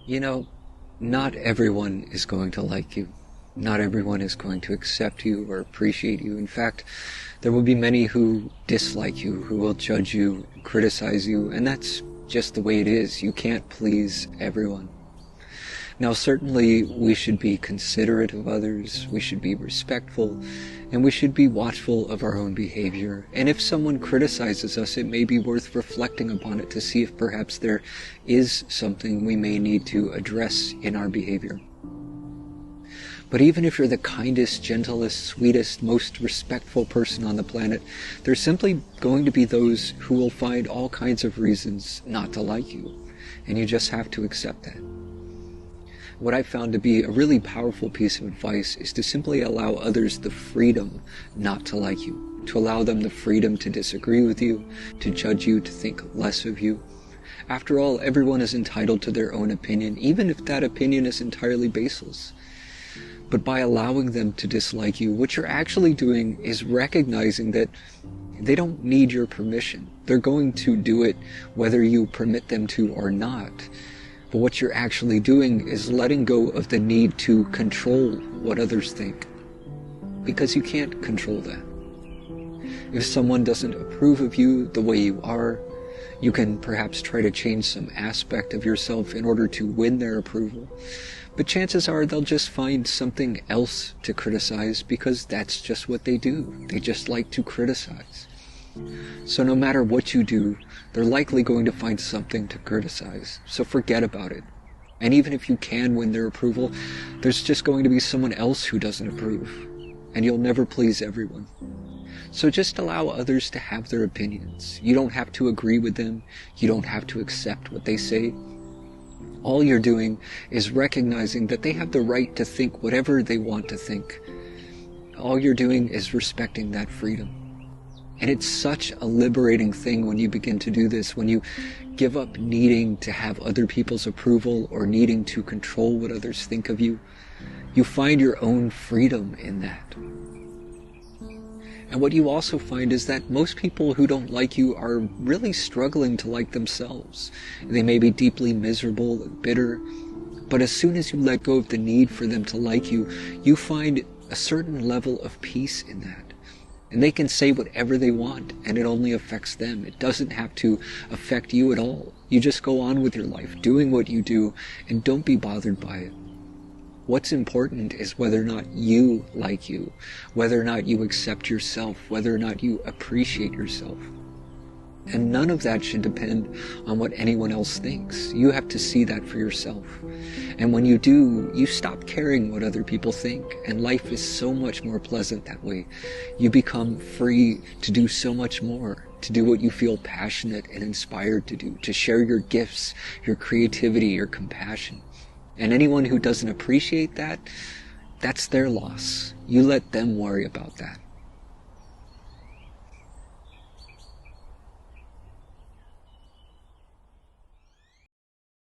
You know, not everyone is going to like you. Not everyone is going to accept you or appreciate you. In fact, there will be many who dislike you, who will judge you, criticize you, and that's just the way it is. You can't please everyone. Now, certainly, we should be considerate of others, we should be respectful, and we should be watchful of our own behavior. And if someone criticizes us, it may be worth reflecting upon it to see if perhaps there is something we may need to address in our behavior. But even if you're the kindest, gentlest, sweetest, most respectful person on the planet, there's simply going to be those who will find all kinds of reasons not to like you, and you just have to accept that. What I found to be a really powerful piece of advice is to simply allow others the freedom not to like you, to allow them the freedom to disagree with you, to judge you, to think less of you. After all, everyone is entitled to their own opinion, even if that opinion is entirely baseless. But by allowing them to dislike you, what you're actually doing is recognizing that they don't need your permission. They're going to do it whether you permit them to or not. But what you're actually doing is letting go of the need to control what others think, because you can't control that. If someone doesn't approve of you the way you are, you can perhaps try to change some aspect of yourself in order to win their approval. But chances are they'll just find something else to criticize, because that's just what they do. They just like to criticize. So no matter what you do, they're likely going to find something to criticize. So forget about it. And even if you can win their approval, there's just going to be someone else who doesn't approve. And you'll never please everyone. So just allow others to have their opinions. You don't have to agree with them. You don't have to accept what they say. All you're doing is recognizing that they have the right to think whatever they want to think. All you're doing is respecting that freedom. And it's such a liberating thing when you begin to do this, when you give up needing to have other people's approval or needing to control what others think of you. You find your own freedom in that. And what you also find is that most people who don't like you are really struggling to like themselves. They may be deeply miserable and bitter, but as soon as you let go of the need for them to like you, you find a certain level of peace in that. And they can say whatever they want, and it only affects them. It doesn't have to affect you at all. You just go on with your life, doing what you do, and don't be bothered by it. What's important is whether or not you like you, whether or not you accept yourself, whether or not you appreciate yourself. And none of that should depend on what anyone else thinks. You have to see that for yourself. And when you do, you stop caring what other people think, and life is so much more pleasant that way. You become free to do so much more, to do what you feel passionate and inspired to do, to share your gifts, your creativity, your compassion. And anyone who doesn't appreciate that, that's their loss. You let them worry about that.